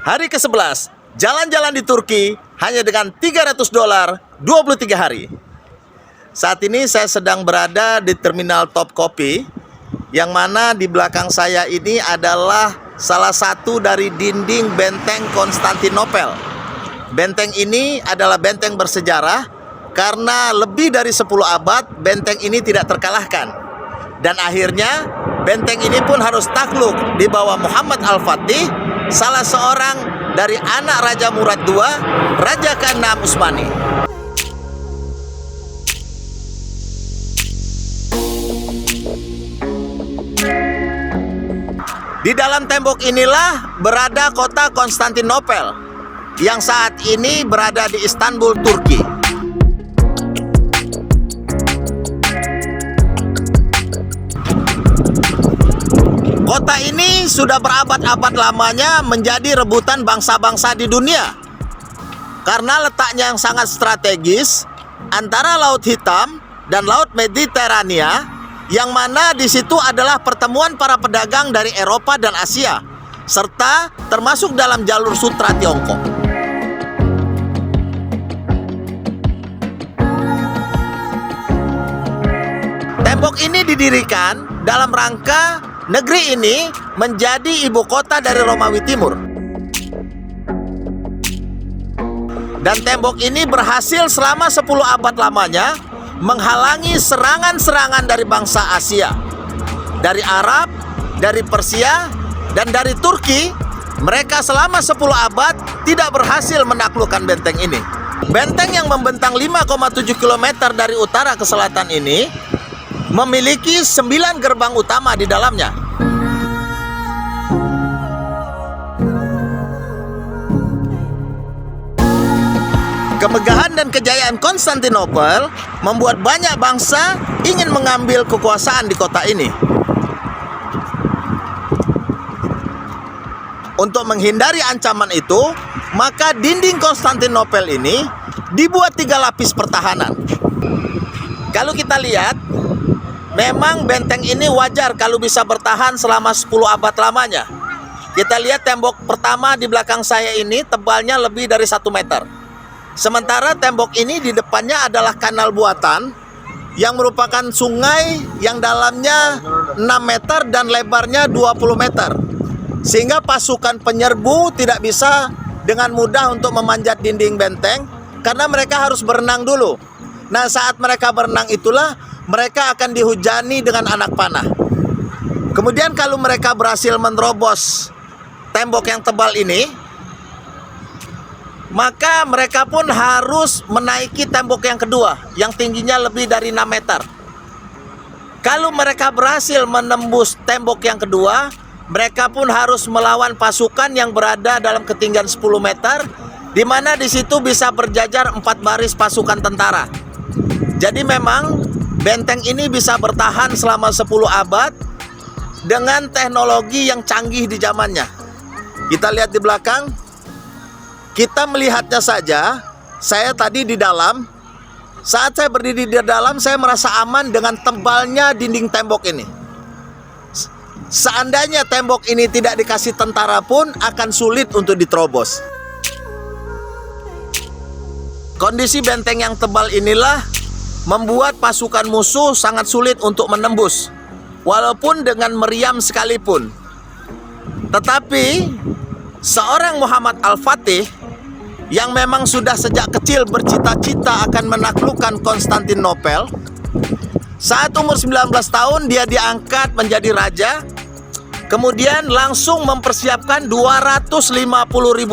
Hari ke-11, jalan-jalan di Turki hanya dengan $300, 23 hari. Saat ini saya sedang berada di Terminal Topkapi, yang mana di belakang saya ini adalah salah satu dari dinding benteng Konstantinopel. Benteng ini adalah benteng bersejarah karena lebih dari 10 abad benteng ini tidak terkalahkan. Dan akhirnya benteng ini pun harus takluk di bawah Muhammad Al-Fatih, salah seorang dari anak Raja Murad II, Raja ke-6 Utsmani. Di dalam tembok inilah berada kota Konstantinopel yang saat ini berada di Istanbul, Turki. Kota ini sudah berabad-abad lamanya menjadi rebutan bangsa-bangsa di dunia karena letaknya yang sangat strategis antara Laut Hitam dan Laut Mediterania, yang mana di situ adalah pertemuan para pedagang dari Eropa dan Asia, serta termasuk dalam jalur sutra Tiongkok. Tembok ini didirikan dalam rangka negeri ini menjadi ibu kota dari Romawi Timur. Dan tembok ini berhasil selama 10 abad lamanya menghalangi serangan-serangan dari bangsa Asia, dari Arab, dari Persia, dan dari Turki. Mereka selama 10 abad tidak berhasil menaklukkan benteng ini. Benteng yang membentang 5,7 km dari utara ke selatan ini memiliki 9 gerbang utama di dalamnya. Kemegahan dan kejayaan Konstantinopel membuat banyak bangsa ingin mengambil kekuasaan di kota ini. Untuk menghindari ancaman itu, maka dinding Konstantinopel ini dibuat 3 lapis pertahanan. Kalau kita lihat, memang benteng ini wajar kalau bisa bertahan selama 10 abad lamanya. Kita lihat tembok pertama di belakang saya ini tebalnya lebih dari 1 meter. Sementara tembok ini di depannya adalah kanal buatan yang merupakan sungai yang dalamnya 6 meter dan lebarnya 20 meter. Sehingga pasukan penyerbu tidak bisa dengan mudah untuk memanjat dinding benteng karena mereka harus berenang dulu. Nah, saat mereka berenang itulah mereka akan dihujani dengan anak panah. Kemudian kalau mereka berhasil menerobos tembok yang tebal ini, maka mereka pun harus menaiki tembok yang kedua yang tingginya lebih dari 6 meter. Kalau mereka berhasil menembus tembok yang kedua, mereka pun harus melawan pasukan yang berada dalam ketinggian 10 meter, di mana di situ bisa berjajar 4 baris pasukan tentara. Jadi memang benteng ini bisa bertahan selama 10 abad dengan teknologi yang canggih di zamannya. Kita lihat di belakang. Kita melihatnya saja, saya tadi di dalam, saat saya berdiri di dalam, saya merasa aman dengan tebalnya dinding tembok ini. Seandainya tembok ini tidak dikasih tentara pun akan sulit untuk diterobos. Kondisi benteng yang tebal inilah membuat pasukan musuh sangat sulit untuk menembus, walaupun dengan meriam sekalipun. Tetapi seorang Muhammad Al-Fatih yang memang sudah sejak kecil bercita-cita akan menaklukkan Konstantinopel, saat umur 19 tahun dia diangkat menjadi raja, kemudian langsung mempersiapkan 250.000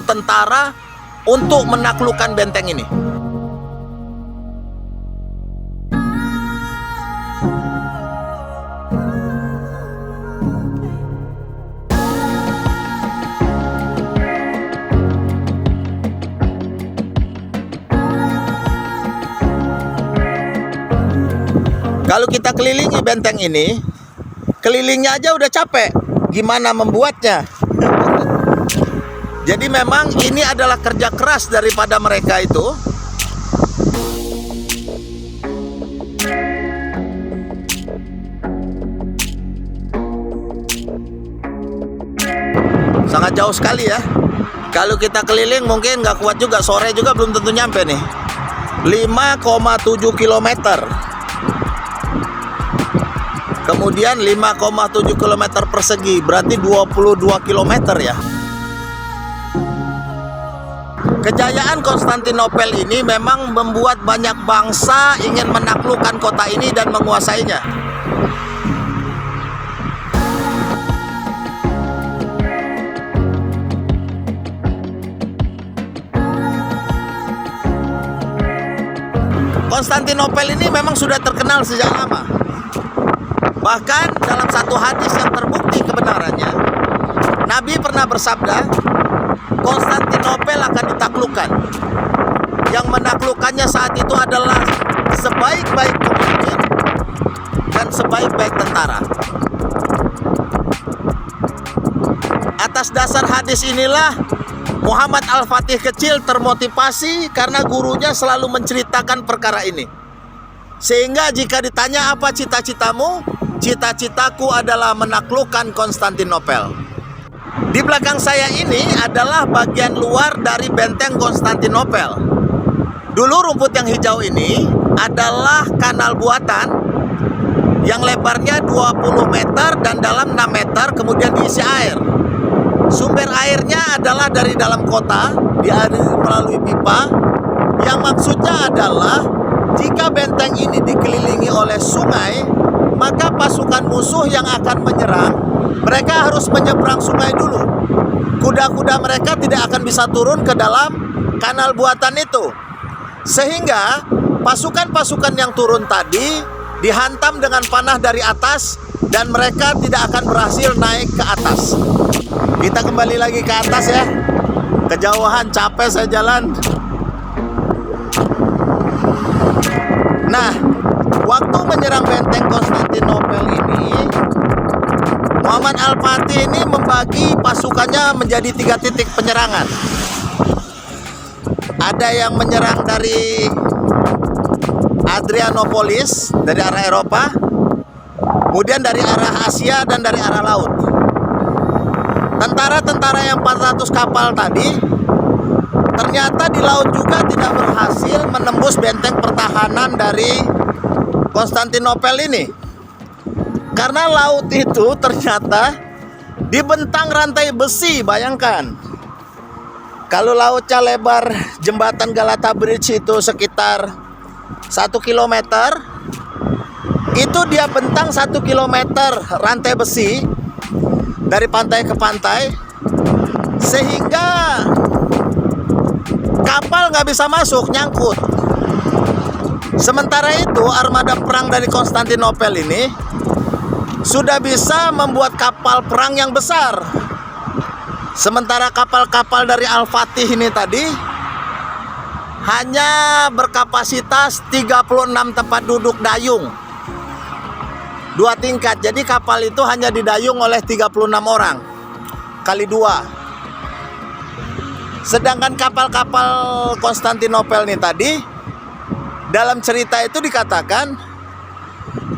tentara untuk menaklukkan benteng ini. Kalau kita kelilingi benteng ini, kelilingnya aja udah capek. Gimana membuatnya? Jadi memang ini adalah kerja keras daripada mereka itu. Sangat jauh sekali ya. Kalau kita keliling mungkin nggak kuat juga, sore juga belum tentu nyampe nih. 5,7 km. Kemudian 5,7 km persegi, berarti 22 km ya. Kejayaan Konstantinopel ini memang membuat banyak bangsa ingin menaklukkan kota ini dan menguasainya. Konstantinopel ini memang sudah terkenal sejak lama. Bahkan dalam satu hadis yang terbukti kebenarannya, Nabi pernah bersabda, Konstantinopel akan ditaklukkan. Yang menaklukkannya saat itu adalah sebaik-baik pemimpin dan sebaik-baik tentara. Atas dasar hadis inilah Muhammad Al-Fatih kecil termotivasi karena gurunya selalu menceritakan perkara ini. Sehingga jika ditanya apa cita-citamu, cita-citaku adalah menaklukkan Konstantinopel. Di belakang saya ini adalah bagian luar dari benteng Konstantinopel. Dulu rumput yang hijau ini adalah kanal buatan yang lebarnya 20 meter dan dalam 6 meter, kemudian diisi air. Sumber airnya adalah dari dalam kota, melalui pipa, yang maksudnya adalah jika benteng ini dikelilingi oleh sungai, maka pasukan musuh yang akan menyerang, mereka harus menyeberang sungai dulu. Kuda-kuda mereka tidak akan bisa turun ke dalam kanal buatan itu. Sehingga pasukan-pasukan yang turun tadi dihantam dengan panah dari atas dan mereka tidak akan berhasil naik ke atas. Kita kembali lagi ke atas ya. Kejauhan, capek saya jalan. Nah, waktu menyerang benteng Konstantinopel ini, Muhammad Al-Fatih ini membagi pasukannya menjadi 3 titik penyerangan. Ada yang menyerang dari Adrianopolis, dari arah Eropa, kemudian dari arah Asia dan dari arah laut. Tentara-tentara yang 400 kapal tadi ternyata di laut juga tidak berhasil menembus benteng pertahanan dari Konstantinopel ini. Karena laut itu ternyata dibentang rantai besi, bayangkan. Kalau lautnya lebar jembatan Galata Bridge itu sekitar 1 km, itu dia bentang 1 km rantai besi dari pantai ke pantai, sehingga kapal nggak bisa masuk, nyangkut. Sementara itu armada perang dari Konstantinopel ini sudah bisa membuat kapal perang yang besar. Sementara kapal-kapal dari Al-Fatih ini tadi hanya berkapasitas 36 tempat duduk dayung, 2 tingkat. Jadi kapal itu hanya didayung oleh 36 orang kali 2. Sedangkan kapal-kapal Konstantinopel ini tadi, dalam cerita itu dikatakan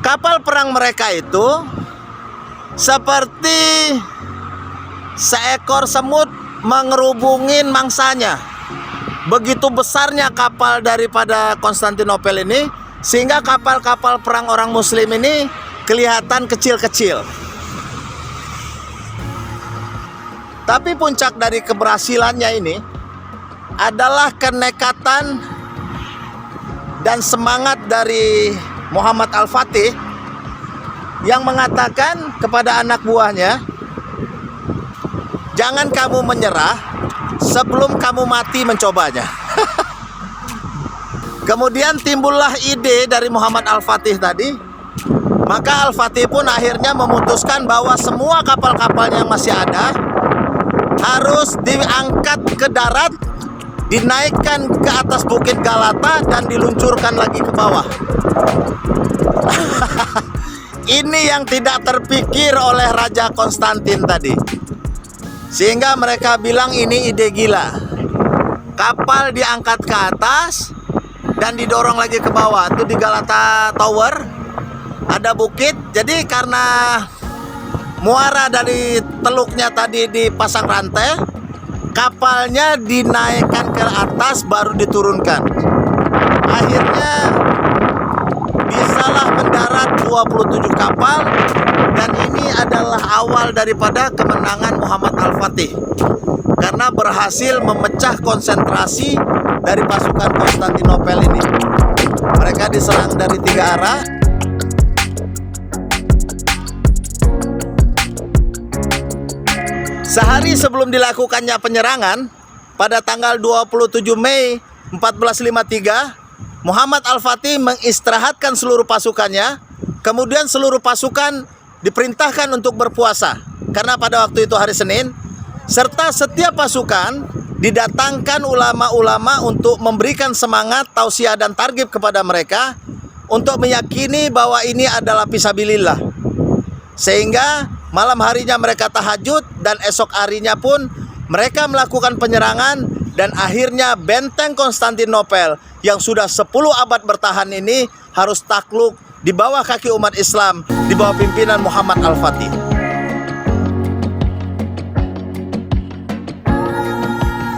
kapal perang mereka itu seperti seekor semut mengerubungin mangsanya. Begitu besarnya kapal daripada Konstantinopel ini, sehingga kapal-kapal perang orang Muslim ini kelihatan kecil-kecil. Tapi puncak dari keberhasilannya ini adalah kenekatan dan semangat dari Muhammad Al-Fatih yang mengatakan kepada anak buahnya, jangan kamu menyerah sebelum kamu mati mencobanya. Kemudian timbullah ide dari Muhammad Al-Fatih tadi. Maka Al-Fatih pun akhirnya memutuskan bahwa semua kapal-kapal yang masih ada harus diangkat ke darat, dinaikkan ke atas bukit Galata dan diluncurkan lagi ke bawah. Ini yang tidak terpikir oleh Raja Konstantin tadi. Sehingga mereka bilang ini ide gila. Kapal diangkat ke atas dan didorong lagi ke bawah. Itu di Galata Tower ada bukit. Jadi karena muara dari teluknya tadi dipasang rantai, kapalnya dinaikkan ke atas baru diturunkan. Akhirnya bisalah mendarat 27 kapal, dan ini adalah awal daripada kemenangan Muhammad Al-Fatih karena berhasil memecah konsentrasi dari pasukan Konstantinopel ini. Mereka diserang dari 3 arah. Sehari sebelum dilakukannya penyerangan, pada tanggal 27 Mei 1453, Muhammad Al-Fatih mengistirahatkan seluruh pasukannya. Kemudian seluruh pasukan diperintahkan untuk berpuasa karena pada waktu itu hari Senin, serta setiap pasukan didatangkan ulama-ulama untuk memberikan semangat, tausiah dan targhib kepada mereka untuk meyakini bahwa ini adalah fisabilillah. Sehingga malam harinya mereka tahajud, dan esok harinya pun mereka melakukan penyerangan, dan akhirnya benteng Konstantinopel yang sudah 10 abad bertahan ini harus takluk di bawah kaki umat Islam, di bawah pimpinan Muhammad Al-Fatih.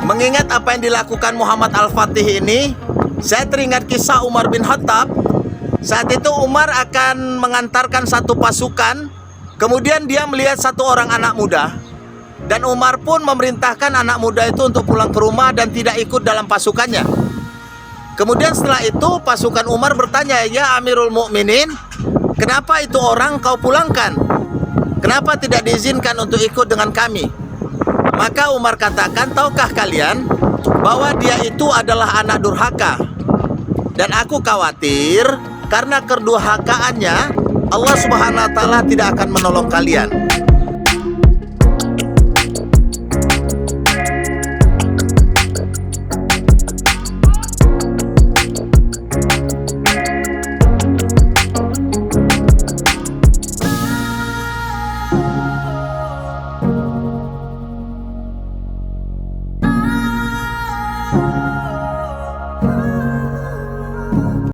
Mengingat apa yang dilakukan Muhammad Al-Fatih ini, saya teringat kisah Umar bin Khattab. Saat itu Umar akan mengantarkan satu pasukan, kemudian dia melihat satu orang anak muda, dan Umar pun memerintahkan anak muda itu untuk pulang ke rumah dan tidak ikut dalam pasukannya. Kemudian setelah itu pasukan Umar bertanya, "Ya Amirul Mukminin, kenapa itu orang kau pulangkan? Kenapa tidak diizinkan untuk ikut dengan kami?" Maka Umar katakan, "Tahukah kalian bahwa dia itu adalah anak durhaka, dan aku khawatir karena kedurhakaannya Allah Subhanahu wa taala tidak akan menolong kalian."